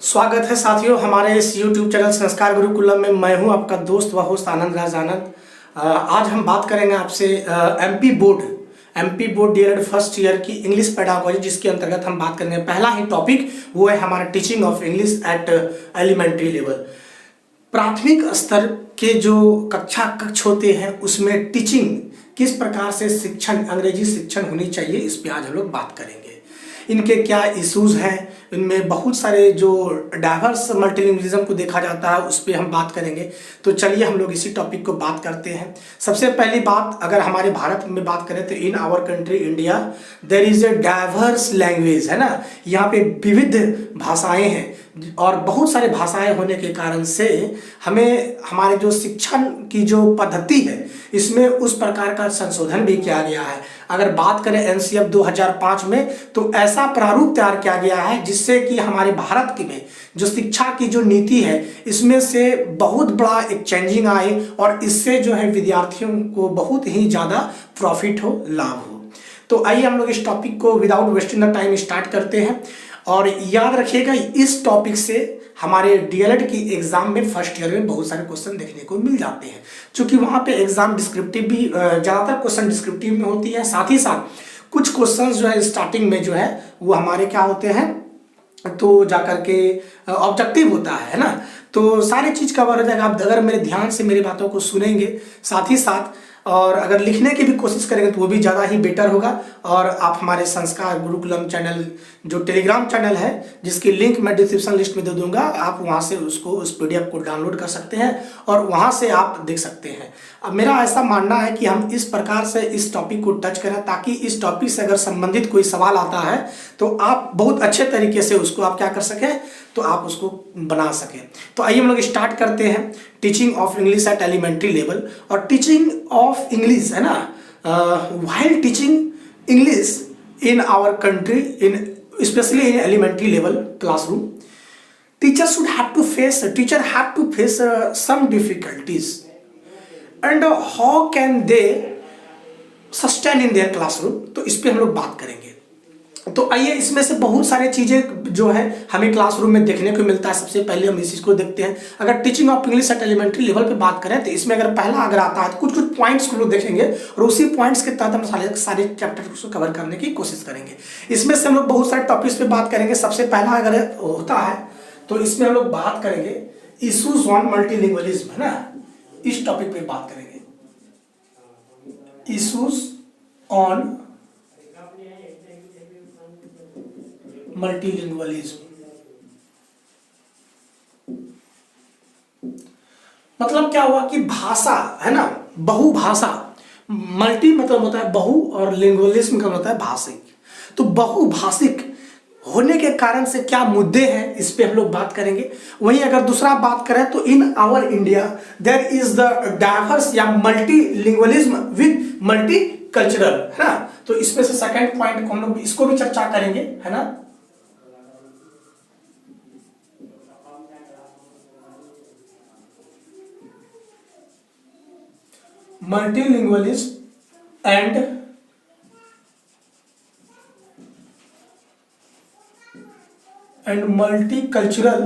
स्वागत है साथियों हमारे इस YouTube चैनल संस्कार गुरुकुलम में। मैं हूं आपका दोस्त व होस्ट आनंद राज आनंद। आज हम बात करेंगे आपसे MP board DElEd first year की इंग्लिश पेडागोजी, जिसके अंतर्गत हम बात करेंगे। पहला ही टॉपिक वो है हमारा teaching of English at elementary level. प्राथमिक स्तर के जो कक्ष होते हैं उसमें टीचिंग किस प्रकार से शिक्षण, अंग्रेजी शिक्षण होनी चाहिए, इस पे आज हम लोग बात करेंगे। इनके क्या इश्यूज हैं, इनमें बहुत सारे जो डाइवर्स मल्टीलिंगुअलिज्म को देखा जाता है उस पर हम बात करेंगे। तो चलिए हम लोग इसी टॉपिक को बात करते हैं। सबसे पहली बात, अगर हमारे भारत में बात करें तो in our country India there is a diverse language, है ना। यहाँ पे विविध भाषाएं हैं और बहुत सारे भाषाएं होने के कारण से हमें हमारे जो शिक्षण की जो पद्धति है इसमें उस प्रकार का संशोधन भी किया गया है। अगर बात करें एनसीएफ 2005 में तो ऐसा प्रारूप तैयार किया गया है जिससे कि हमारे भारत की में जो शिक्षा की जो नीति है इसमें से बहुत बड़ा एक चेंजिंग आए और इससे जो है विद्यार्थियों को बहुत ही ज़्यादा प्रॉफिट हो, लाभ हो। तो आइए हम लोग इस टॉपिक को without wasting the time start करते हैं। और याद रखिएगा इस टॉपिक से हमारे डीएलएड की एग्जाम में फर्स्ट ईयर में बहुत सारे क्वेश्चन देखने को मिल जाते हैं, क्योंकि वहाँ पे एग्जाम डिस्क्रिप्टिव भी ज़्यादातर क्वेश्चन डिस्क्रिप्टिव में होती है। साथ ही साथ कुछ क्वेश्चंस जो है स्टार्टिंग में जो है वो हमारे क्या होते हैं तो जाकर के ऑब्जेक्टिव होता है ना। तो सारी चीज़ कवर हो जाएगा आप अगर मेरे ध्यान से मेरी बातों को सुनेंगे, साथ ही साथ और अगर लिखने की भी कोशिश करेंगे तो वो भी ज़्यादा ही बेटर होगा। और आप हमारे संस्कार गुरुकुलम चैनल जो टेलीग्राम चैनल है जिसकी लिंक मैं डिस्क्रिप्शन लिस्ट में दे दूंगा, आप वहाँ से उस पीडीएफ को डाउनलोड कर सकते हैं और वहाँ से आप देख सकते हैं। अब मेरा ऐसा मानना है कि हम इस प्रकार से इस टॉपिक को टच करें ताकि इस टॉपिक से अगर संबंधित कोई सवाल आता है तो आप बहुत अच्छे तरीके से उसको आप क्या कर सकें तो आप उसको बना सकें। तो आइए हम लोग स्टार्ट करते हैं teaching of English at elementary level. और टीचिंग ऑफ इंग्लिश है ना, while teaching English in our country in especially in elementary level classroom, teacher have to face some difficulties, and how can they sustain in their classroom। तो इस पे हम लोग बात करेंगे। तो आइए इसमें से बहुत सारी चीज़ें जो है हमें क्लासरूम में देखने को मिलता है। सबसे पहले हम इस चीज़ को देखते हैं। अगर teaching of English at elementary level पे बात करें तो इसमें अगर पहला अगर आता है तो कुछ पॉइंट्स को लोग देखेंगे और उसी पॉइंट्स के तहत हम सारे चैप्टर को कवर करने की कोशिश करेंगे। इसमें से हम लोग बहुत सारे टॉपिक्स पे बात करेंगे। सबसे पहला अगर होता है तो इसमें हम लोग बात करेंगे इशूज ऑन मल्टीलिंगुअलिज्म, है ना। इस टॉपिक पे बात करेंगे इशूज ऑन मल्टीलिंगुअलिज्म। मतलब क्या हुआ कि भाषा है ना, बहुभाषा, मल्टी मतलब होता है बहु और लिंगुअलिज्म का होता है भाषिक। तो बहुभाषिक होने के कारण से क्या मुद्दे हैं इस पे हम लोग बात करेंगे। वहीं अगर दूसरा बात करें तो in our India there is the diverse या मल्टीलिंगुअलिज्म विद मल्टी कल्चरल, है ना। तो इसमें से सेकंड पॉइंट को हम लोग इसको भी चर्चा करेंगे, है ना। Multilingualism and multicultural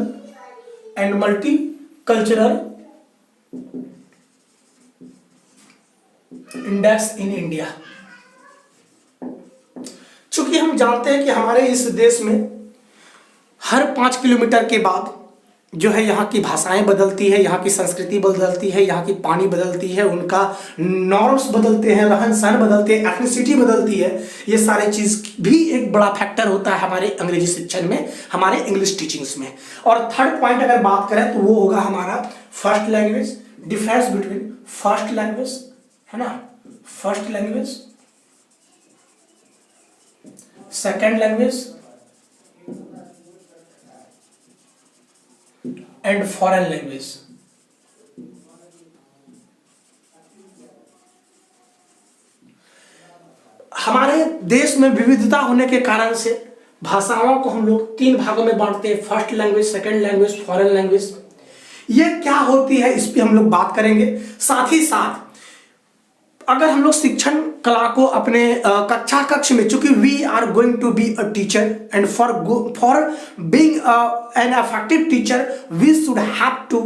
index in India. चूंकि हम जानते हैं कि हमारे इस देश में हर 5 किलोमीटर के बाद जो है यहाँ की भाषाएं बदलती है, यहाँ की संस्कृति बदलती है, यहाँ की पानी बदलती है, उनका नॉर्म्स बदलते हैं, रहन सहन बदलते हैं, एथनिसिटी बदलती है। ये सारे चीज़ भी एक बड़ा फैक्टर होता है हमारे अंग्रेजी शिक्षण में, हमारे इंग्लिश टीचिंग्स में। और थर्ड पॉइंट अगर बात करें तो वो होगा हमारा first language, difference between first language, है ना, first language, second language and foreign language. हमारे देश में विविधता होने के कारण से भाषाओं को हम लोग 3 भागों में बांटते हैं, first language, second language, foreign language. ये क्या होती है इस पे हम लोग बात करेंगे। साथ ही साथ अगर हम लोग शिक्षण कला को अपने कक्षा कक्ष में, चूंकि we are going to be a teacher and for being an effective teacher we should have to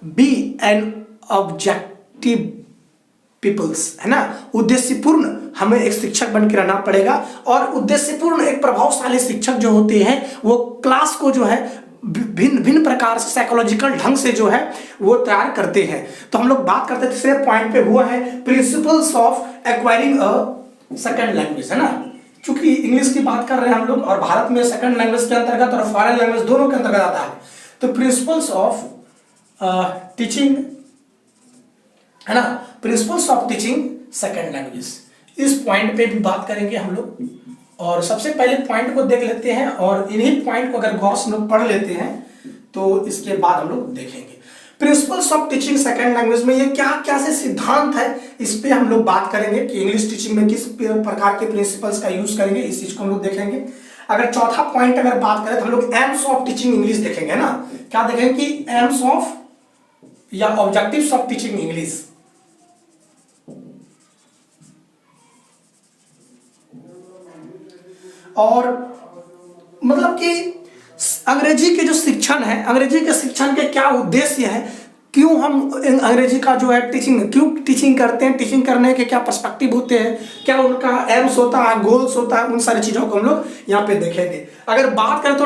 be an objective peoples, है ना। उद्देश्यपूर्ण हमें एक शिक्षक बन के रहना पड़ेगा, और उद्देश्यपूर्ण एक प्रभावशाली शिक्षक जो होते हैं वो क्लास को जो है भिन्न भिन्न प्रकार से साइकोलॉजिकल ढंग से जो है वो तैयार करते हैं। तो हम लोग बात करते तीसरे पॉइंट पे हुआ है principles of acquiring a second language, है ना। चूंकि इंग्लिश की बात कर रहे हैं हम लोग, और भारत में सेकंड लैंग्वेज के अंतर्गत और फॉरेन लैंग्वेज दोनों के अंतर्गत आता है। तो प्रिंसिपल्स ऑफ टीचिंग, है ना, principles of teaching second language, इस पॉइंट पे भी बात करेंगे हम लोग। और सबसे पहले पॉइंट को देख लेते हैं, और इन्हीं पॉइंट को अगर गौर से लोग पढ़ लेते हैं तो इसके बाद हम लोग देखेंगे principles of teaching second language में ये क्या क्या से सिद्धांत है, इस पे हम लोग बात करेंगे कि इंग्लिश टीचिंग में किस प्रकार के प्रिंसिपल्स का यूज करेंगे, इस चीज को हम लोग देखेंगे। अगर चौथा पॉइंट अगर बात करें तो हम लोग एम्स ऑफ टीचिंग इंग्लिश देखेंगे, ना। क्या देखेंगे कि एम्स ऑफ या ऑब्जेक्टिव्स ऑफ टीचिंग इंग्लिश, और मतलब कि अंग्रेजी के जो शिक्षण है, अंग्रेजी के शिक्षण के क्या उद्देश्य है, क्यों हम अंग्रेजी का जो है क्यों टीचिंग करते हैं, टीचिंग करने के क्या पर्सपेक्टिव होते हैं, क्या उनका एम्स होता है, गोल्स होता है, उन सारी चीजों को हम लोग यहाँ पे देखेंगे। अगर बात करें तो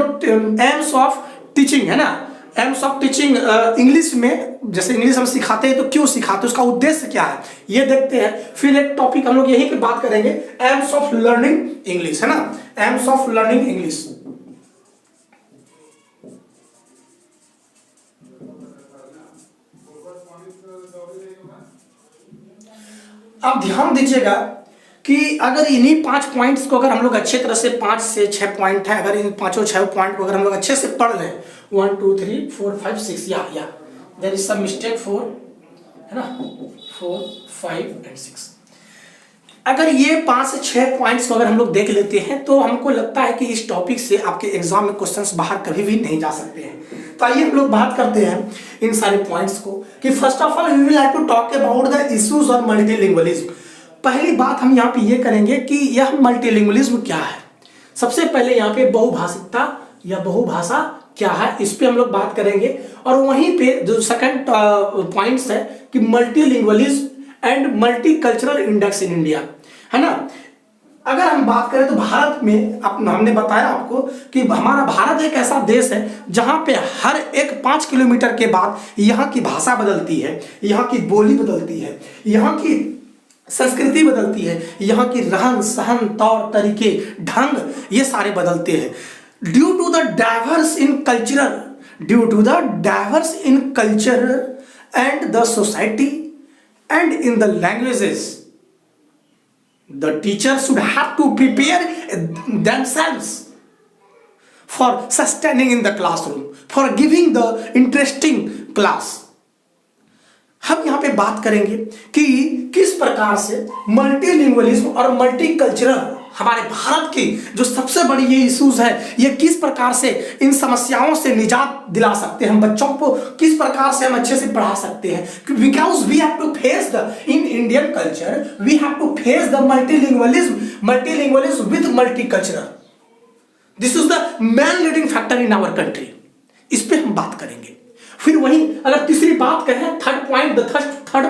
एम्स ऑफ टीचिंग, है ना, एम्स ऑफ टीचिंग इंग्लिश में, जैसे इंग्लिश हम सिखाते हैं तो क्यों सिखाते हैं, उसका उद्देश्य क्या है, ये देखते हैं। फिर एक टॉपिक हम लोग यही पे बात करेंगे एम्स ऑफ लर्निंग इंग्लिश, है ना, एम्स ऑफ लर्निंग इंग्लिश। आप ध्यान दीजिएगा कि अगर इन्हीं 5 पॉइंट्स को अगर हम लोग अच्छे तरह से 5 से 6 पॉइंट है, अगर इन 5-6 पॉइंट को अगर हम लोग अच्छे से पढ़ लें, 1 2 3 4 5 6, या देयर इज सम मिस्टेक 4, है ना, 4 5 एंड 6। अगर ये 5 से 6 पॉइंट्स को अगर हम लोग देख लेते हैं तो हमको लगता है कि इस टॉपिक से आपके एग्जाम में क्वेश्चंस बाहर कभी भी नहीं जा सकते हैं। तो आइए हम लोग बात करते हैं इन सारे पॉइंट्स को कि first of all we will have to talk about the issues of multilingualism. पहली बात हम यहाँ पे ये करेंगे कि यह मल्टीलिंगुअलिज्म क्या है। सबसे पहले यहाँ पे बहुभाषिकता या बहुभाषा क्या है, इस पे हम लोग बात करेंगे। और वहीं पे जो सेकंड पॉइंट्स है कि multilingualism and multicultural index in India, है ना। अगर हम बात करें तो भारत में हमने बताया आपको कि हमारा भारत एक ऐसा देश है जहां पे हर एक 5 किलोमीटर के बाद यहाँ की भाषा बदलती है, यहाँ की बोली बदलती है, यहाँ की संस्कृति बदलती है, यहाँ की रहन सहन तौर तरीके ढंग ये सारे बदलते हैं। Due to the diverse in culture and the society and in the languages, the teacher should have to prepare themselves for sustaining in the classroom, for giving the interesting class। हम यहाँ पे बात करेंगे कि किस प्रकार से मल्टीलिंगुअलिज्म और मल्टीकल्चरल हमारे भारत की जो सबसे बड़ी ये इश्यूज है, ये किस प्रकार से इन समस्याओं से निजात दिला सकते हैं, हम बच्चों को किस प्रकार से हम अच्छे से पढ़ा सकते हैं। Because we have to face the in Indian culture we have to face the multilingualism with multicultural, this is the main leading factor in our country. इस पे हम बात करेंगे। फिर वहीं अगर तीसरी बात करें, third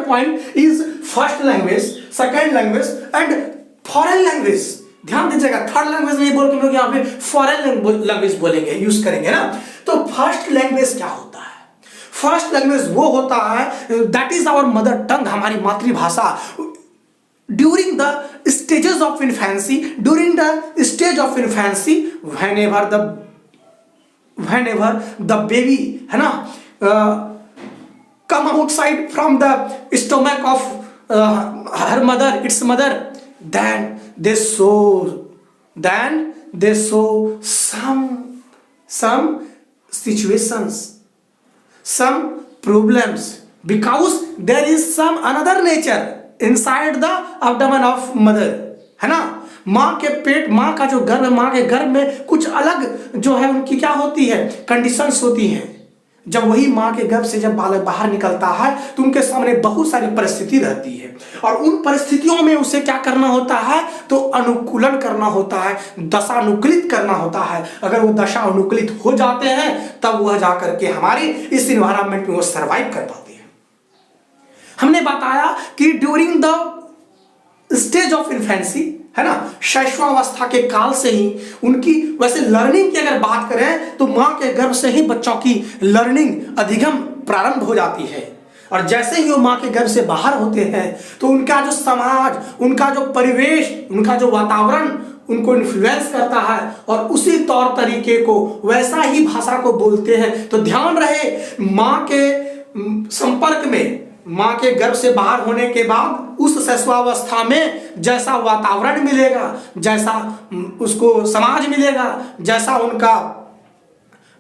point is first language, second language and foreign language. ध्यान दीजिएगा, थर्ड लैंग्वेज नहीं बोल के लोग यहाँ पे फॉरेन लैंग्वेज बोलेंगे, यूज करेंगे ना। तो फर्स्ट लैंग्वेज क्या होता है? फर्स्ट लैंग्वेज वो होता है that is our mother tongue, हमारी मातृभाषा। During the stages of infancy, whenever the baby, है ना, come outside from the stomach of her mother, its mother, then they show some situations, some problems, because there is some another nature inside the abdomen of mother, है ना। माँ के पेट, माँ का जो गर्भ, माँ के गर्भ में कुछ अलग जो है उनकी क्या होती है, कंडीशंस होती हैं, जब वही माँ के गर्भ से जब बालक बाहर निकलता है तो उनके सामने बहुत सारी परिस्थिति रहती है, और उन परिस्थितियों में उसे क्या करना होता है, तो अनुकूलन करना होता है, दशानुकूलित करना होता है। अगर वो दशा अनुकूलित हो जाते हैं तब वह जाकर के हमारे इस इन्वायरमेंट में वो सर्वाइव कर पाते हैं। हमने बताया कि during the stage of infancy, है ना, शैशवावस्था के काल से ही उनकी, वैसे लर्निंग की अगर बात करें तो मां के गर्भ से ही बच्चों की लर्निंग अधिगम प्रारंभ हो जाती है, और जैसे ही वो मां के गर्भ से बाहर होते हैं तो उनका जो समाज, उनका जो परिवेश, उनका जो वातावरण उनको इन्फ्लुएंस करता है और उसी तौर तरीके को वैसा ही भाषा को बोलते हैं। तो ध्यान रहे, मां के संपर्क में, मां के गर्भ से बाहर होने के बाद उस शैशवावस्था में जैसा वातावरण मिलेगा, जैसा उसको समाज मिलेगा, जैसा उनका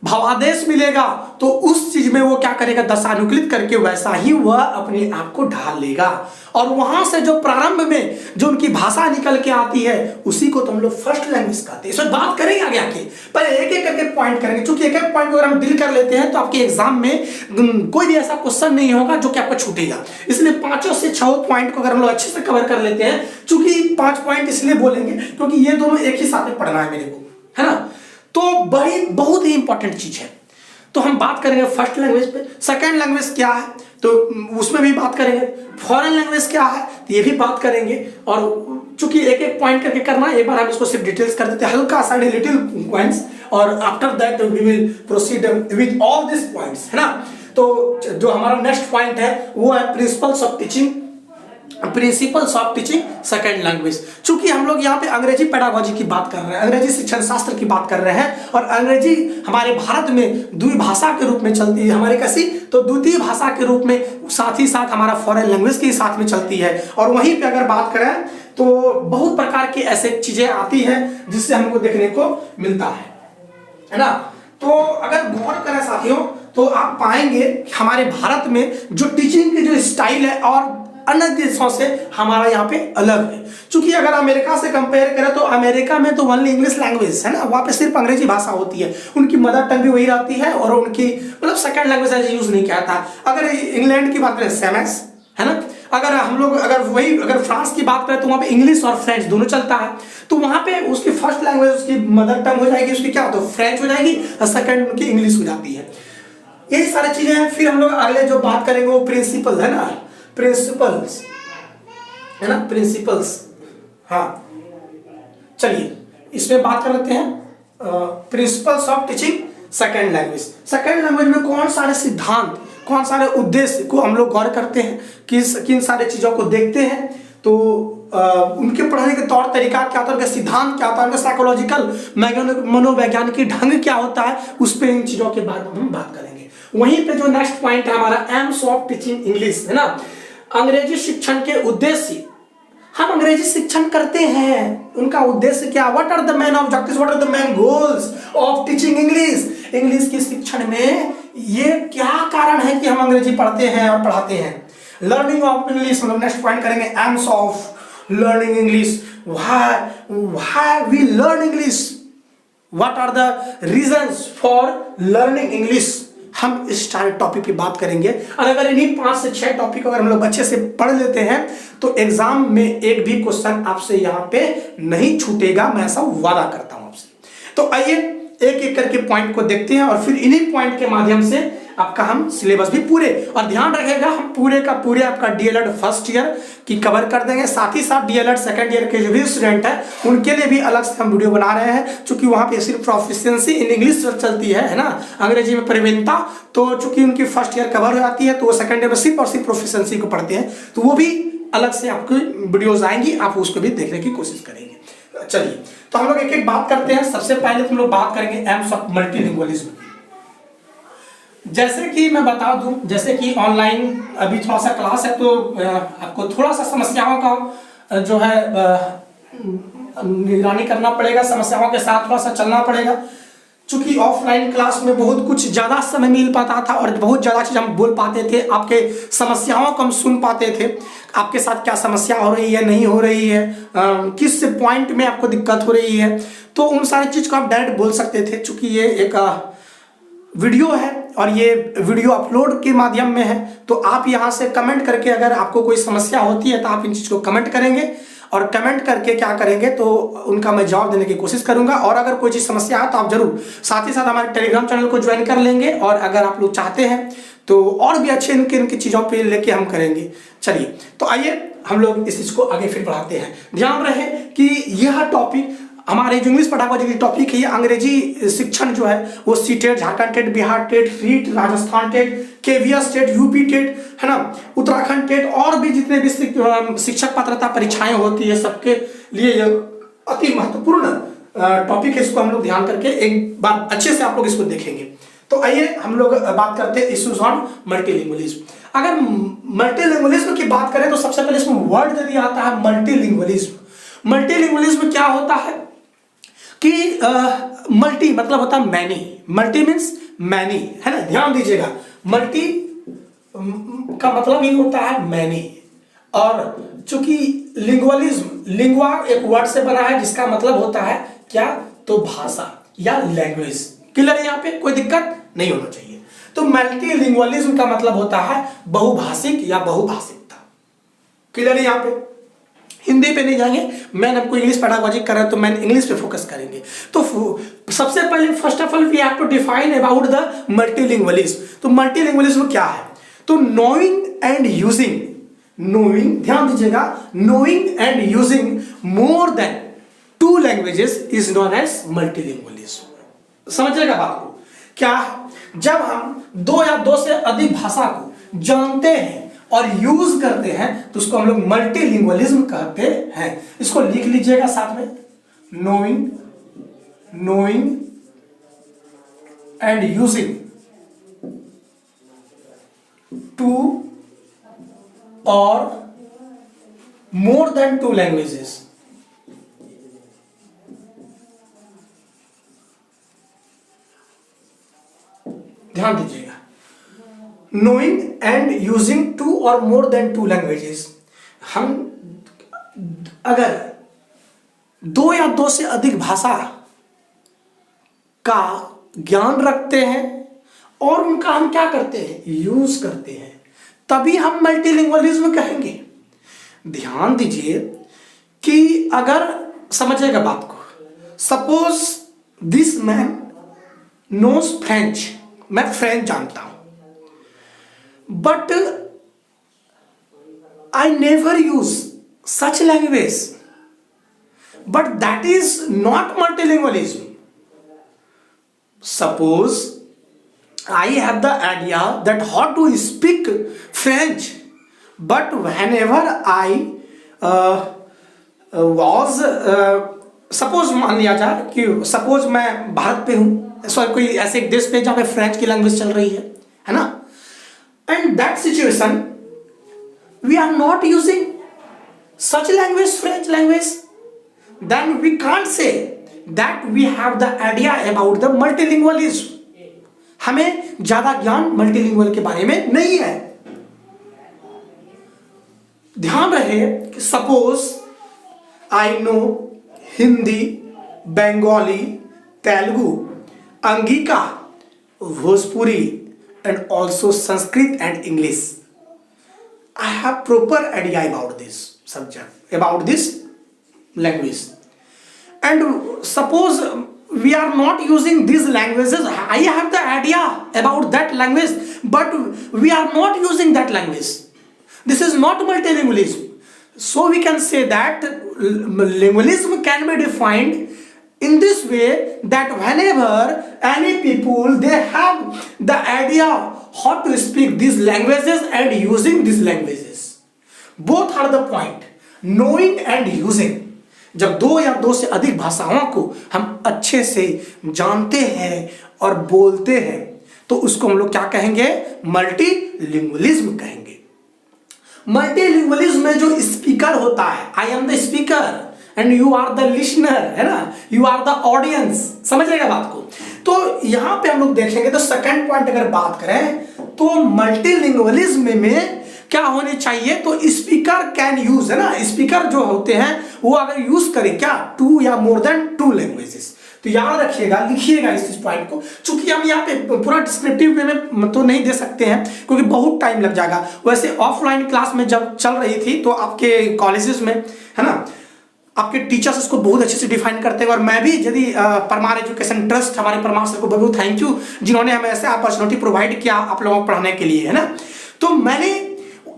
भावादेश मिलेगा, तो उस चीज में वो क्या करेगा, दशानुकूलित करके वैसा ही वह अपने आप को ढाल लेगा। और वहां से जो प्रारंभ में जो उनकी भाषा निकल के आती है उसी को तो हम लोग फर्स्ट लैंग्वेज कहते हैं। इस पर बात करेंगे आगे आके, पहले एक एक करके पॉइंट करेंगे, क्योंकि एक एक पॉइंट को अगर हम डील कर लेते हैं तो आपके एग्जाम में कोई भी ऐसा क्वेश्चन नहीं होगा जो कि आपको छूटेगा। इसलिए 5 से 6 पॉइंट को अगर हम लोग अच्छे से कवर कर लेते हैं, चूंकि 5 पॉइंट इसलिए बोलेंगे क्योंकि ये दोनों एक ही साथ में पढ़ना है मेरे को, है ना, तो बहुत ही इंपॉर्टेंट चीज है। तो हम बात करेंगे फर्स्ट लैंग्वेज पे। सेकंड लैंग्वेज क्या है तो उसमें भी बात करेंगे। फॉरेन लैंग्वेज क्या है तो ये भी बात करेंगे। और चूंकि एक एक पॉइंट करके करना, एक बार हम इसको सिर्फ डिटेल्स कर देते हैं, हल्का सा लिटिल पॉइंट्स, और after that we will proceed with all this points, है ना। तो जो हमारा नेक्स्ट पॉइंट है वो है principles of teaching, principles of teaching second language. चूंकि हम लोग यहाँ पे अंग्रेजी पेडागोजी की बात कर रहे हैं, अंग्रेजी शिक्षण शास्त्र की बात कर रहे हैं, और अंग्रेजी हमारे भारत में द्विभाषा के रूप में चलती है, हमारे कैसी, तो द्वितीय भाषा के रूप में, साथ ही साथ हमारा फॉरेन लैंग्वेज के साथ में चलती है। और वहीं पे अगर बात करें तो बहुत प्रकार की ऐसे चीजें आती हैं जिससे हमको देखने को मिलता है ना। तो अगर गौर करें साथियों तो आप पाएंगे हमारे भारत में जो टीचिंग की जो स्टाइल है और अन्य देशों से हमारा यहाँ पे अलग है। क्योंकि अगर अमेरिका से कंपेयर करें तो अमेरिका में तो ओनली इंग्लिश लैंग्वेज है ना, वहाँ पे सिर्फ अंग्रेजी भाषा होती है, उनकी मदर टंग भी वही रहती है, और उनकी मतलब सेकंड लैंग्वेज ऐसे यूज नहीं किया था। अगर इंग्लैंड की बात करें सेम है ना, अगर हम लोग अगर फ्रांस की बात करें तो वहाँ पे इंग्लिश और फ्रेंच दोनों चलता है। तो वहाँ पे उसकी फर्स्ट लैंग्वेज, उसकी मदर टंग हो जाएगी, उसकी क्या होता है, फ्रेंच हो जाएगी, और सेकंड उनकी इंग्लिश हो जाती है। यही सारी चीजें हैं। फिर हम लोग अगले जो बात करेंगे वो प्रिंसिपल है ना, प्रिंसिपल्स है ना, प्रिंसिपल्स। हाँ चलिए इसमें बात कर लेते हैं principles of teaching second language. Second language में कौन सारे सिद्धांत, कौन सारे उद्देश्य को हम लोग गौर करते हैं, किन सारे चीजों को देखते हैं, तो उनके पढ़ाने के तौर तरीका क्या होता है, उनका सिद्धांत क्या होता है, उनका साइकोलॉजिकल मनोवैज्ञानिक ढंग क्या होता है, उस पर इन चीजों के बारे में हम बात करेंगे। वहीं पे जो नेक्स्ट पॉइंट है हमारा एम्स ऑफ टीचिंग इंग्लिश, है ना, अंग्रेजी शिक्षण के उद्देश्य। हम अंग्रेजी शिक्षण करते हैं, उनका उद्देश्य क्या, what are the main objectives, what are the main goals of teaching English. English की शिक्षण में ये क्या कारण है कि हम अंग्रेजी पढ़ते हैं और पढ़ाते हैं। लर्निंग ऑफ इंग्लिश, मतलब नेक्स्ट पॉइंट करेंगे aims of learning English, why we learn English, what are the reasons for learning English. हम इस सारे टॉपिक की बात करेंगे, और अगर इन्हीं 5 से 6 टॉपिक अगर हम लोग अच्छे से पढ़ लेते हैं तो एग्जाम में एक भी क्वेश्चन आपसे यहाँ पे नहीं छूटेगा, मैं ऐसा वादा करता हूं आपसे। तो आइए एक एक करके पॉइंट को देखते हैं, और फिर इन्हीं पॉइंट के माध्यम से आपका हम सिलेबस भी पूरे, और ध्यान रखिएगा हम पूरे का पूरे आपका डीएलएड फर्स्ट ईयर की कवर कर देंगे, साथ ही साथ डीएलएड सेकंड ईयर के जो भी स्टूडेंट है उनके लिए भी अलग से हम वीडियो बना रहे हैं। चूंकि वहां पे सिर्फ प्रोफिशिएंसी इन इंग्लिश चलती है ना, अंग्रेजी में प्रवीणता, तो चूंकि उनकी फर्स्ट ईयर कवर हो जाती है तो वो सेकंड ईयर में सिर्फ और सिर्फ प्रोफिशिएंसी को पढ़ते हैं, तो वो भी अलग से आपकी वीडियोज आएंगी, आप उसको भी देखने की कोशिश करेंगे। चलिए तो हम लोग एक एक बात करते हैं। सबसे पहले हम लोग बात करेंगे एम्स ऑफ मल्टीलिंगुअलिज्म। जैसे कि मैं बता दूं, जैसे कि ऑनलाइन अभी थोड़ा सा क्लास है तो आपको थोड़ा सा समस्याओं का जो है निगरानी करना पड़ेगा, समस्याओं के साथ थोड़ा सा चलना पड़ेगा। चूंकि ऑफलाइन क्लास में बहुत कुछ ज़्यादा समय मिल पाता था और बहुत ज़्यादा चीज़ हम बोल पाते थे, आपके समस्याओं को हम सुन पाते थे, आपके साथ क्या समस्या हो रही है, नहीं हो रही है, किस पॉइंट में आपको दिक्कत हो रही है, तो उन सारी चीज़ को आप डायरेक्ट बोल सकते थे। चूँकि ये एक वीडियो है और ये वीडियो अपलोड के माध्यम में है, तो आप यहाँ से कमेंट करके अगर आपको कोई समस्या होती है तो आप इन चीज़ को कमेंट करेंगे और कमेंट करके क्या करेंगे तो उनका मैं जवाब देने की कोशिश करूंगा। और अगर कोई चीज़ समस्या है तो आप जरूर साथ ही साथ हमारे टेलीग्राम चैनल को ज्वाइन कर लेंगे, और अगर आप लोग चाहते हैं तो और भी अच्छे इनकी चीज़ों पे लेके हम करेंगे। चलिए तो आइए हम लोग इस चीज़ को आगे फिर बढ़ाते हैं। ध्यान रहे कि यह टॉपिक हमारे जो इंग्लिश पढ़ावा की टॉपिक है, ये अंग्रेजी शिक्षण जो है वो C TET, Jharkhand TET, Bihar TET, REET, Rajasthan TET, KVS TET, UP TET, है ना, उत्तराखंड टेट और भी जितने भी शिक्षक पात्रता परीक्षाएं होती है सबके लिए ये अति महत्वपूर्ण टॉपिक है। इसको हम लोग ध्यान करके एक बार अच्छे से आप लोग इसको देखेंगे। तो आइए हम लोग बात करते हैं इश्यूज ऑन मल्टीलिंगुअलिज्म। अगर मल्टीलिंगुअलिज्म की बात करें तो सबसे पहले इसमें वर्ड यदि आता है मल्टीलिंगुअलिज्म। मल्टीलिंगुअलिज्म क्या होता है कि मल्टी मतलब होता है मैनी, मल्टी मीन्स मैनी, है ना, ध्यान दीजिएगा। मल्टी का मतलब ही होता है मैनी, और चूंकि लिंगुअलिज्म, लिंगुआ एक वर्ड से बना है जिसका मतलब होता है क्या, तो भाषा या लैंग्वेज। क्लियर है, यहाँ पे कोई दिक्कत नहीं होना चाहिए। तो मल्टीलिंगुअलिज्म का मतलब होता है बहुभाषिक या बहुभाषिकता। क्लियर है, यहाँ पे हिंदी पे नहीं जाएंगे, मैन हमको इंग्लिश पेडागोजी कर रहे हैं तो मैन इंग्लिश पे फोकस करेंगे। तो सबसे पहले first of all we have to define about the multilingualism. तो मल्टीलिंगुअलिज्म क्या है, तो नोइंग एंड यूजिंग, नोइंग, ध्यान दीजिएगा, knowing and using more than 2 languages is known as multilingualism. समझिएगा बात को, क्या जब हम 2 या 2 से अधिक भाषा को जानते हैं और यूज करते हैं तो उसको हम लोग मल्टीलिंगुअलिज्म कहते हैं। इसको लिख लीजिएगा साथ में, नोइंग एंड यूजिंग 2 और मोर देन 2 लैंग्वेजेस। ध्यान दीजिएगा, नोइंग एंड यूजिंग 2 और मोर देन 2 लैंग्वेजेस। हम अगर 2 या 2 से अधिक भाषा का ज्ञान रखते हैं और उनका हम क्या करते हैं, यूज करते हैं, तभी हम मल्टीलिंगुअलिज्म कहेंगे। ध्यान दीजिए कि अगर समझिएगा बात को, suppose this man knows French, मैं फ्रेंच जानता हूं, but I never use such language, but that is not multilingualism. Suppose I have the idea that how to speak French, but whenever I suppose मान लिया जाए कि suppose मैं भारत पे हूँ, सॉरी कोई ऐसे एक देश पे जहाँ पे फ्रेंच की लैंग्वेज चल रही है ना, and that situation we are not using such language, French language, then we can't say that we have the idea about the multilingualism. हमें ज्यादा ज्ञान मल्टीलिंगुअल के बारे में नहीं है। ध्यान रहे कि suppose I no Hindi, Bengali, Telugu, Angika, Bhojpuri and also Sanskrit and English. I have proper idea about this subject, about this language. And suppose we are not using these languages, I have the idea about that language, but we are not using that language. This is not multilingualism. So we can say that lingualism can be defined in this way, that whenever any people they have the idea how to speak these languages and using these languages, both are the point, knowing and using. जब 2 या 2 से अधिक भाषाओं को हम अच्छे से जानते हैं और बोलते हैं तो उसको हम लोग क्या कहेंगे, मल्टीलिंगुअलिज्म कहेंगे। मल्टीलिंगुअलिज्म में जो स्पीकर होता है, I am the speaker and you are the listener, है ना, यू आर द ऑडियंस। समझिएगा बात को। तो यहां पे हम लोग देखेंगे तो सेकंड पॉइंट अगर बात करें तो मल्टीलिंगुअलिज्म में क्या होने चाहिए, तो स्पीकर कैन यूज, है ना, स्पीकर जो होते हैं वो अगर यूज करें क्या, 2 या मोर देन 2 लैंग्वेजेस, तो याद रखिएगा, लिखिएगा इस पॉइंट को, चूंकि हम यहाँ पे पूरा डिस्क्रिप्टिव वे में तो नहीं दे सकते हैं क्योंकि बहुत टाइम लग जाएगा। वैसे ऑफलाइन क्लास में जब चल रही थी तो आपके कॉलेजेस में, है ना, आपके टीचर्स इसको बहुत अच्छे से डिफाइन करते हैं। और मैं भी यदि परमार एजुकेशन ट्रस्ट, हमारे परमार सर को बहुत थैंक यू जिन्होंने हमें ऐसे अपॉर्चुनिटी प्रोवाइड किया आप लोगों को पढ़ाने के लिए, है ना। तो मैंने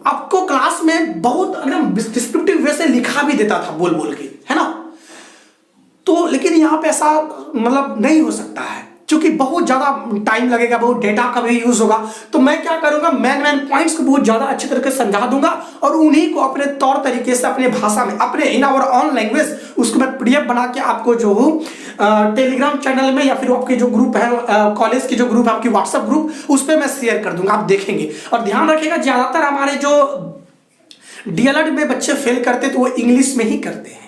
आपको क्लास में बहुत एकदम डिस्क्रिप्टिव वे से लिखा भी देता था बोल बोल के, है ना। तो लेकिन यहाँ पे ऐसा मतलब नहीं हो सकता है क्योंकि बहुत ज़्यादा टाइम लगेगा, बहुत डेटा का भी यूज होगा। तो मैं क्या करूंगा, मेन पॉइंट्स को बहुत ज़्यादा अच्छी तरीके से समझा दूंगा और उन्हीं को अपने तौर तरीके से अपने भाषा में, अपने इन आवर ऑन लैंग्वेज, उसको मैं PDF बना के आपको जो हूँ टेलीग्राम चैनल में या फिर आपके जो ग्रुप है कॉलेज की जो ग्रुप है आपकी व्हाट्सएप ग्रुप, उस पर मैं शेयर कर दूंगा, आप देखेंगे। और ध्यान रखिएगा, ज़्यादातर हमारे जो DLED में बच्चे फेल करते तो वो इंग्लिश में ही करते हैं।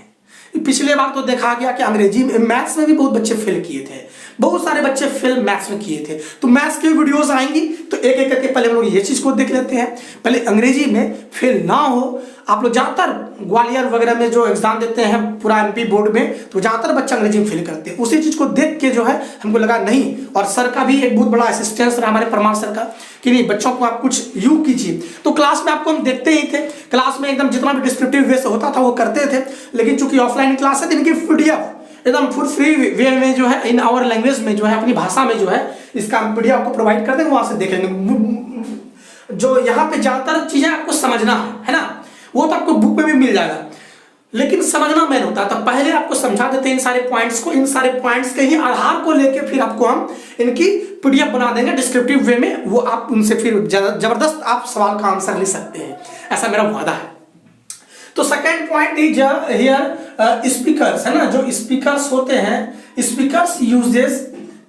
पिछले बार तो देखा गया कि अंग्रेजी में, मैथ्स में भी बहुत बच्चे फेल किए थे, बहुत सारे बच्चे फेल मैथ्स में किए थे। तो मैथ्स की वीडियोस आएंगी तो एक एक करके पहले हम लोग ये चीज को देख लेते हैं। पहले अंग्रेजी में फेल ना हो, आप लोग ज्यादातर ग्वालियर वगैरह में जो एग्जाम देते हैं पूरा MP बोर्ड में, तो ज्यादातर बच्चे अंग्रेजी में फेल करते हैं। उसी चीज को देख के जो है हमको लगा नहीं, और सर का भी एक बहुत बड़ा असिस्टेंस रहा हमारे परमार सर का कि नहीं बच्चों को आप कुछ यू कीजिए। तो क्लास में आपको हम देखते ही थे, क्लास में एकदम जितना भी डिस्क्रिप्टिव वे से होता था वो करते थे। लेकिन चूंकि ऑफलाइन क्लास है तो इनकी PDF एकदम फुल फ्री वे में जो है इन आवर लैंग्वेज में जो है अपनी भाषा में जो है इसका PDF आपको प्रोवाइड कर देंगे, वहां से देख लेंगे। जो यहाँ पे ज्यादातर चीजें आपको समझना है ना, वो तो आपको बुक में भी मिल जाएगा, लेकिन समझना मेन होता है। तो पहले आपको समझा देते हैं इन सारे पॉइंट्स को, इन सारे पॉइंट्स के ही आधार को लेके फिर आपको हम इनकी PDF बना देंगे डिस्क्रिप्टिव वे में, वो आप उनसे फिर जबरदस्त आप सवाल का आंसर ले सकते हैं, ऐसा मेरा वादा है। तो second point is here speakers, है ना, जो स्पीकर्स होते हैं, स्पीकर्स यूजेस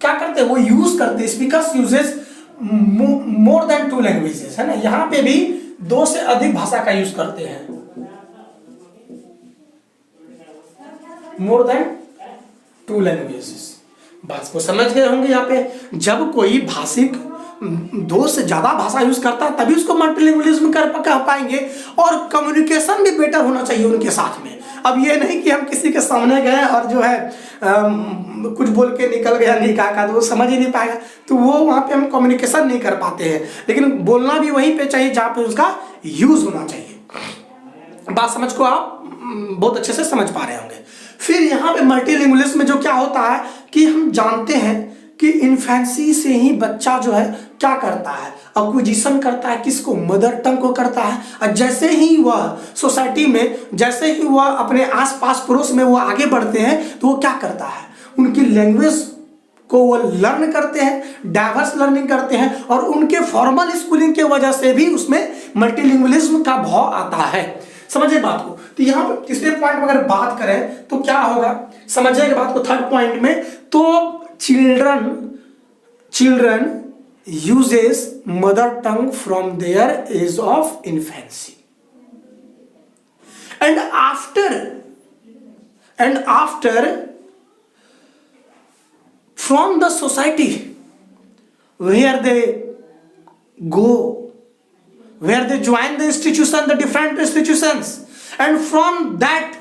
क्या करते हैं, वो यूज करते हैं, स्पीकर्स यूजेस मोर देन 2 लैंग्वेजेस, है ना। यहाँ पे भी 2 से अधिक भाषा का यूज करते हैं, मोर देन 2 लैंग्वेजेस। बात को समझ गए होंगे। यहाँ पे जब कोई भाषिक 2 से ज्यादा भाषा यूज करता है तभी उसको मल्टीलिंगुअलिज्म कर पाएंगे, और कम्युनिकेशन भी बेटर होना चाहिए उनके साथ में। अब ये नहीं कि हम किसी के सामने गए और जो है कुछ बोल के निकल गया नहीं कहा तो वो समझ ही नहीं पाएगा, तो वो वहाँ पे हम कम्युनिकेशन नहीं कर पाते हैं। लेकिन बोलना भी वहीं पे चाहिए जहाँ पे उसका यूज होना चाहिए। बात समझ को आप बहुत अच्छे से समझ पा रहे होंगे। फिर यहाँ पे मल्टीलिंगुअलिज्म में जो क्या होता है कि हम जानते हैं कि इन्फेंसी से ही बच्चा जो है क्या करता है, एक्विजिशन करता है, किसको, मदर टंग को करता है। और जैसे ही वह सोसाइटी में, जैसे ही वह अपने आसपास पड़ोस में वो आगे बढ़ते हैं तो वो क्या करता है, उनकी लैंग्वेज को वो लर्न करते हैं, डाइवर्स लर्निंग करते हैं, और उनके फॉर्मल स्कूलिंग के वजह से भी उसमें मल्टीलिंगुअलिज्म का भाव आता है। समझिए बात को। तो यहाँ पे तीसरे पॉइंट में अगर बात करें तो क्या होगा, समझिए बात को थर्ड पॉइंट में, तो children uses mother tongue from their age of infancy, and after from the society where they go, where they join the institution, the different institutions, and from that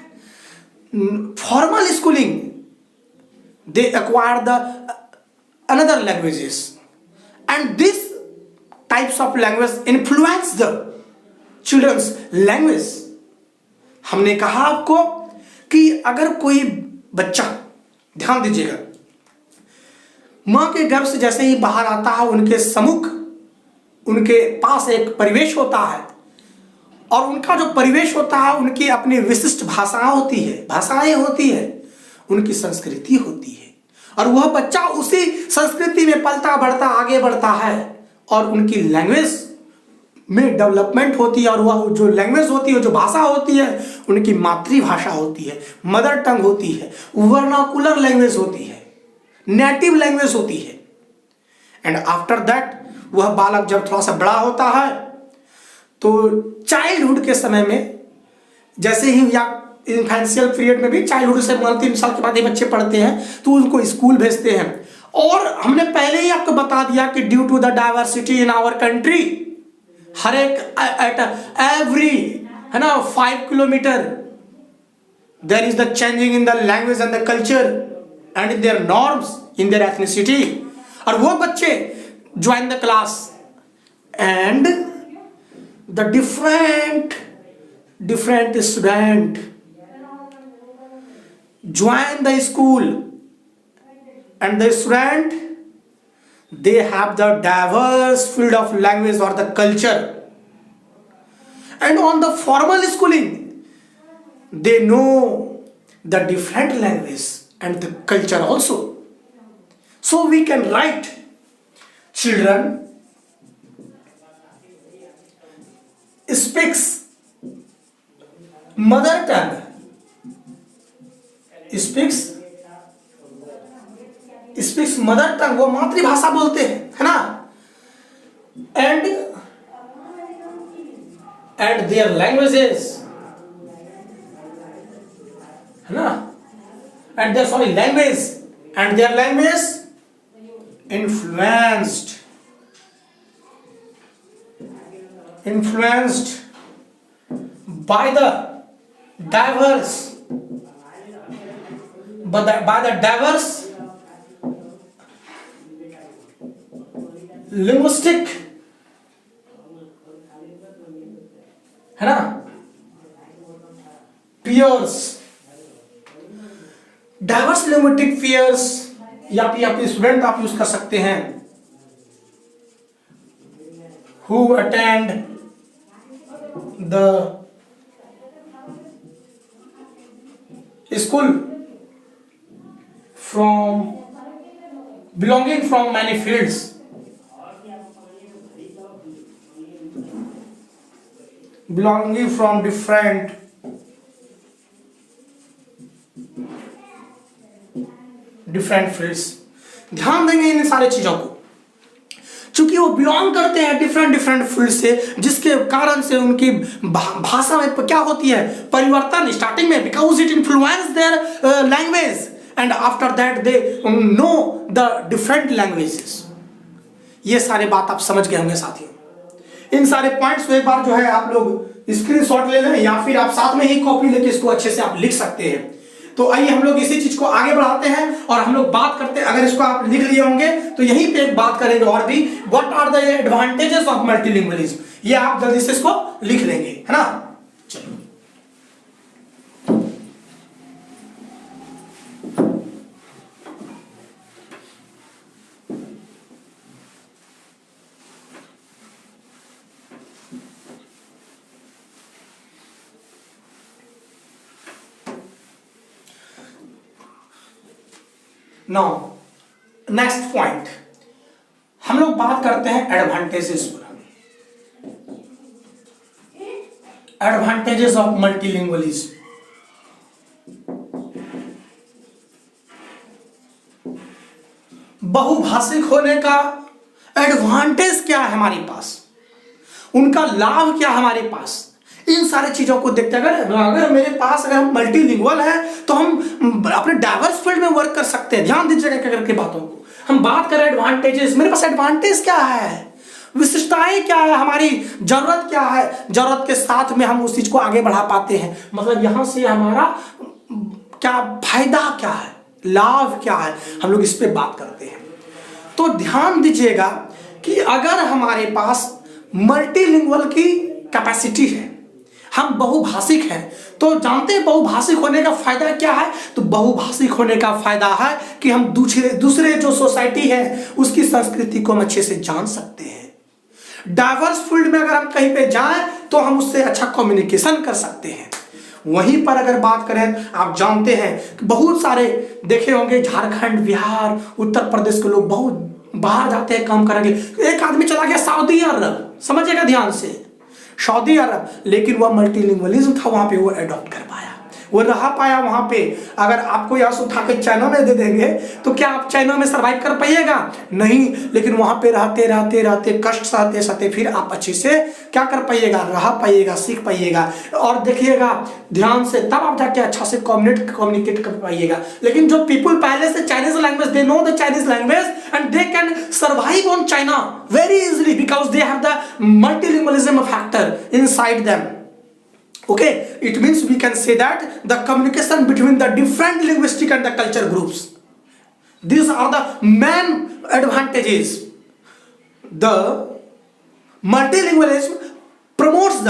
formal schooling they acquire the another languages, and these types of language influence the children's language। हमने कहा आपको कि अगर कोई बच्चा, ध्यान दीजिएगा, मां के गर्भ से जैसे ही बाहर आता है उनके सम्मुख, उनके पास एक परिवेश होता है, और उनका जो परिवेश होता है उनकी अपनी विशिष्ट भाषाएं होती है, उनकी संस्कृति होती है, और वह बच्चा उसी संस्कृति में पलता बढ़ता आगे बढ़ता है, और उनकी लैंग्वेज में डेवलपमेंट होती है, और वह जो लैंग्वेज होती है, जो भाषा होती है, उनकी मातृभाषा होती है, मदर टंग होती है, वर्नाकुलर लैंग्वेज होती है, नेटिव लैंग्वेज होती है। एंड आफ्टर दैट वह बालक जब थोड़ा सा बड़ा होता है तो चाइल्डहुड के समय में, जैसे ही या इन्फेंशियल पीरियड में भी, चाइल्डहुड से 3 साल के बाद ये बच्चे पढ़ते हैं तो उनको स्कूल भेजते हैं। और हमने पहले ही आपको बता दिया कि due to the diversity in our country, हर एक एट एवरी, है ना, 5 kilometre there is the changing in the language and the culture and in their norms, in their ethnicity. और वो बच्चे join the class and the different student join the school, and the student, they have the diverse field of language or the culture, and on the formal schooling they know the different language and the culture also. So we can write, children speaks mother tongue, speaks mother tongue, वो मातृभाषा बोलते हैं, है ना, and their languages, है ना, and their language and their language influenced by the diverse linguistic, है ना, peers, डाइवर्स लिंग्विस्टिक पेयर्स, या फिर आपके स्टूडेंट आप यूज कर सकते हैं, who attend the school belonging from many fields, belonging from different fields. ध्यान देंगे इन सारे चीजों को, चूंकि वो बिलोंग करते हैं डिफरेंट फील्ड से, जिसके कारण से उनकी भाषा में क्या होती है, परिवर्तन स्टार्टिंग में, because it influence their language and after that they know the different languages. ये सारे बात आप समझ गए होंगे साथियों. इन सारे पॉइंट्स को एक बार जो है आप लोग स्क्रीनशॉट ले लें, या फिर आप साथ में ही कॉपी लेके इसको अच्छे से आप लिख सकते हैं. तो आइए हम लोग इसी चीज को आगे बढ़ाते हैं और हम लोग बात करते हैं. अगर इसको आप लिख लिए होंगे तो यहीं पे एक बात करेंगे और भी, what are the advantages of multilingualism. ये आप जल्दी से इसको लिख लेंगे, है ना. चलो नाउ नेक्स्ट पॉइंट, हम लोग बात करते हैं एडवांटेजेस पर. Advantages of multilingualism. बहुभाषिक होने का एडवांटेज क्या है हमारे पास, उनका लाभ क्या है हमारे पास, इन सारे चीजों को देखते अगर मेरे पास अगर हम मल्टीलिंगुअल है तो हम अपने डाइवर्स फील्ड में वर्क कर सकते हैं. ध्यान दीजिएगा करके बातों को. हम बात करें एडवांटेजेस, मेरे पास एडवांटेज क्या है, विशिष्टताएं क्या है, हमारी जरूरत क्या है, जरूरत के साथ में हम उस चीज को आगे बढ़ा पाते हैं. मतलब यहां से हमारा क्या फायदा क्या है, लाभ क्या है, हम लोग इस पे बात करते हैं. तो ध्यान दीजिएगा कि अगर हमारे पास मल्टीलिंगुअल की कैपेसिटी है, हम बहुभाषिक हैं, तो जानते हैं बहुभाषिक होने का फायदा क्या है. तो बहुभाषिक होने का फायदा है कि हम दूसरे जो सोसाइटी है उसकी संस्कृति को हम अच्छे से जान सकते हैं. डाइवर्स फील्ड में अगर हम कहीं पे जाएं तो हम उससे अच्छा कम्युनिकेशन कर सकते हैं. वहीं पर अगर बात करें, आप जानते हैं कि बहुत सारे देखे होंगे झारखंड, बिहार, उत्तर प्रदेश के लोग बहुत बाहर जाते हैं काम करने. एक आदमी चला गया सऊदी अरब, समझिएगा ध्यान से, सऊदी अरब, लेकिन वह मल्टीलिंगुअलिज्म था, वहां पे वो अडॉप्ट कर पाया, वो रह पाया वहां पे. अगर आपको यहाँ से उठा के चाइना में दे देंगे तो क्या आप चाइना में सर्वाइव कर पाइएगा? नहीं. लेकिन वहां पे रहते कष्ट सहते सहते फिर आप अच्छे से क्या कर पाइएगा, रह पाइएगा, सीख पाइएगा. और देखिएगा ध्यान से, तब आप जाके अच्छा से कम्युनिकेट कर पाइएगा. लेकिन जो पीपल पहले से Chinese language, they know the Chinese language and they can survive on China very easily because they have the multilingualism factor inside them. Okay, it means we can say that the communication between the different linguistic and the culture groups, These are the main advantages. The multilingualism promotes the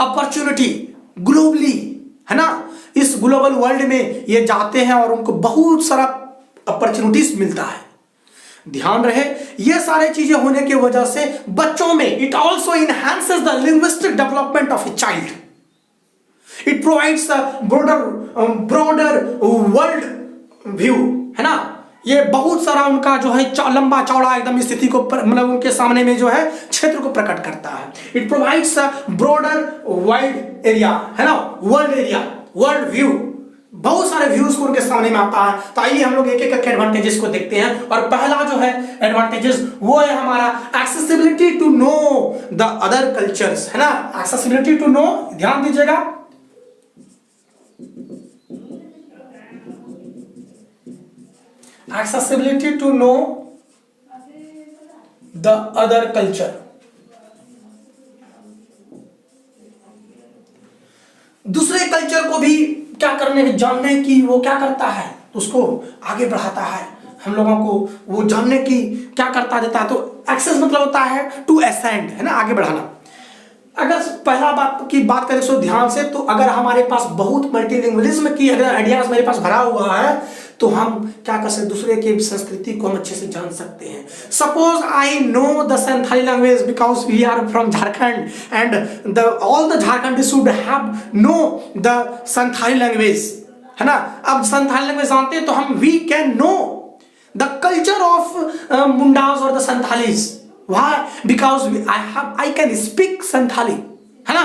opportunity globally, है ना। इस global world में ये जाते हैं और उनको बहुत सारा अपॉर्चुनिटीज मिलता है। ध्यान रहे, ये सारे चीजें होने की वजह से बच्चों में it also enhances the linguistic development of a child. It provides a broader world view, है ना। ये बहुत सारा उनका जो है लंबा चौड़ा एकदम स्थिति को मतलब उनके सामने में जो है क्षेत्र को प्रकट करता है। It provides a broader world area, है ना, वर्ल्ड एरिया, वर्ल्ड व्यू, बहुत सारे व्यूज को उनके सामने में आता है। तो आइए हम लोग एक एक करके एडवांटेजेस को देखते हैं। और पहला जो है एडवांटेजेस वो है हमारा accessibility to know the other cultures, है ना। एक्सेसिबिलिटी टू नो, ध्यान दीजिएगा, accessibility to know the other culture। दूसरे कल्चर को भी क्या करने में जानने की वो क्या करता है, उसको आगे बढ़ाता है। हम लोगों को वो जानने की क्या करता देता है। तो एक्सेस मतलब होता है टू असेंड, है ना, आगे बढ़ाना। अगर पहला बात की बात करें सो ध्यान से, तो अगर हमारे पास बहुत मल्टीलिंगुअलिज्म की अगर आइडियाज मेरे पास भरा हुआ है तो हम क्या कर सकते, दूसरे की संस्कृति को हम अच्छे से जान सकते हैं। Suppose I know the Santhali language because we are from Jharkhand and all the Jharkhand should have know the Santhali language, है ना। अब संथाली लैंग्वेज जानते हैं तो हम we can know the culture of Mundas और the Santhalis. Why? Because I can speak Santhali, है ना।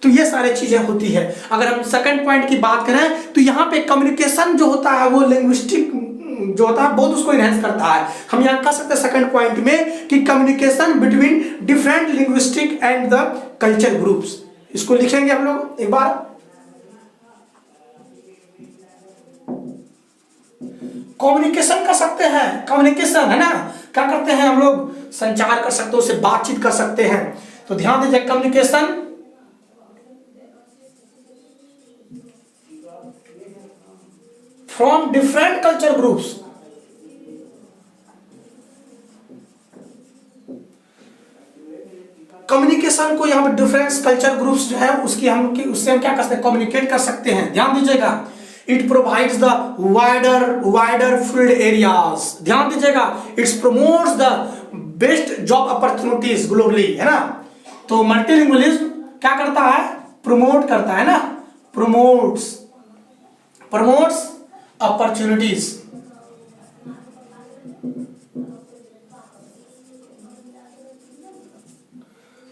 तो ये सारी चीजें होती है। अगर हम सेकंड पॉइंट की बात करें तो यहाँ पे कम्युनिकेशन जो होता है वो लिंग्विस्टिक जो होता है बहुत उसको इनहेंस करता है। हम यहाँ कह सकते हैं सेकंड पॉइंट में कि communication between different linguistic and the culture groups. इसको लिखेंगे हम लोग एक बार। कम्युनिकेशन कर सकते हैं, कम्युनिकेशन, है ना, क्या करते हैं हम लोग, संचार कर सकते हैं, उससे बातचीत कर सकते हैं। तो ध्यान दीजिए, communication from different culture groups. Communication को यहां पर डिफरेंट कल्चर ग्रुप्स जो है उससे हम क्या कर सकते हैं, कम्युनिकेट कर सकते हैं। ध्यान दीजिएगा, it provides the wider field areas. ध्यान दीजिएगा, it's promotes the best job opportunities globally, है ना। तो मल्टीलिंगुअलिज्म क्या करता है, प्रमोट करता है ना, प्रमोट्स अपॉर्चुनिटीज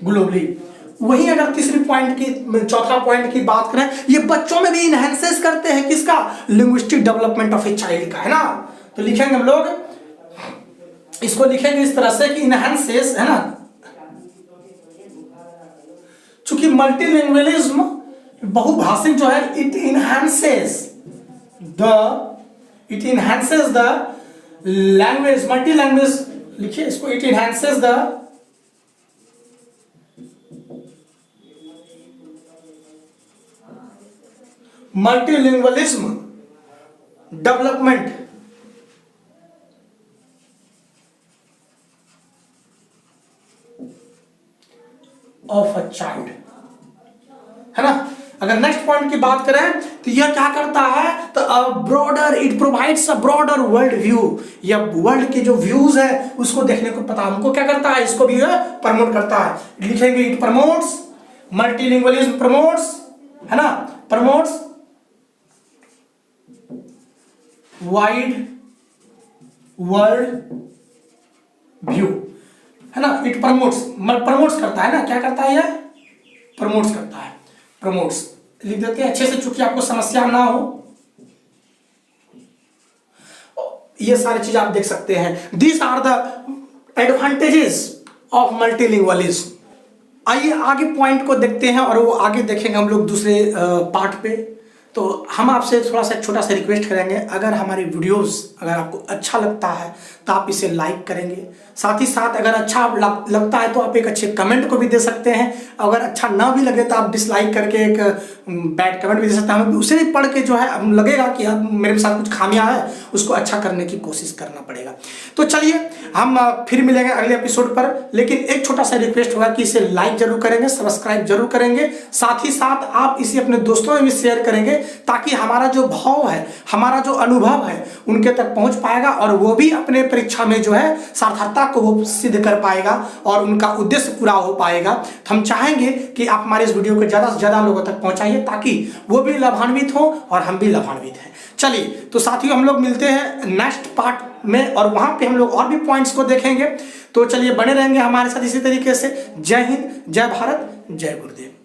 ग्लोबली। वही अगर तीसरी पॉइंट की चौथा पॉइंट की बात करें, ये बच्चों में भी इनहेंसेस करते हैं किसका, linguistic development of a child का, है ना। तो लिखेंगे हम लोग, इसको लिखेंगे इस तरह से कि इनहेंसेस, है ना। चूंकि मल्टीलिंगुअलिज्म बहुभाषिक जो है it enhances the language, multi language लिखिए इसको, it enhances the multilingualism development of a child, है ना। अगर नेक्स्ट पॉइंट की बात करें तो यह क्या करता है, तो broader, it provides a broader world view. या वर्ल्ड के जो व्यूज है उसको देखने को पता हमको क्या करता है, इसको भी प्रमोट करता है। लिखेंगे इट प्रमोट्स मल्टीलिंगुअलिज्म, प्रमोट्स, है ना, प्रमोट्स वाइड वर्ल्ड व्यू, है ना। इट प्रमोट्स करता है ना, क्या करता है, यह प्रमोट्स करता है, प्रमोट्स लिख देते हैं अच्छे से, चूंकि आपको समस्या ना हो। ये सारी चीज आप देख सकते हैं। These are the advantages of multilingualism. आइए आगे पॉइंट को देखते हैं और वो आगे देखेंगे हम लोग दूसरे पार्ट पे। तो हम आपसे थोड़ा सा छोटा सा रिक्वेस्ट करेंगे, अगर हमारी वीडियोस अगर आपको अच्छा लगता है तो आप इसे लाइक करेंगे। साथ ही साथ अगर अच्छा लगता है तो आप एक अच्छे कमेंट को भी दे सकते हैं। अगर अच्छा ना भी लगे तो आप डिसलाइक करके एक बैड कमेंट भी दे सकते हैं। हमें उसे भी पढ़ के जो है हम लगेगा कि अब मेरे साथ कुछ खामियां है, उसको अच्छा करने की कोशिश करना पड़ेगा। तो चलिए हम फिर मिलेंगे अगले एपिसोड पर, लेकिन एक छोटा सा रिक्वेस्ट होगा कि इसे लाइक जरूर करेंगे, सब्सक्राइब जरूर करेंगे। साथ ही साथ आप इसे अपने दोस्तों में भी शेयर करेंगे, ताकि हमारा जो भाव है, हमारा जो अनुभव है, उनके तक पहुंच पाएगा और वो भी अपने परीक्षा में जो है सार्थकता को वो सिद्ध कर पाएगा और उनका उद्देश्य पूरा हो पाएगा। तो हम चाहेंगे कि आप हमारे इस वीडियो को ज़्यादा से ज़्यादा लोगों तक पहुंचाइए, ताकि वो भी लाभान्वित हो और हम भी लाभान्वित हैं। चलिए तो साथियों, हम लोग मिलते हैं नेक्स्ट पार्ट में और वहां पे हम लोग और भी पॉइंट्स को देखेंगे। तो चलिए बने रहेंगे हमारे साथ इसी तरीके से। जय हिंद, जय भारत, जय गुरुदेव।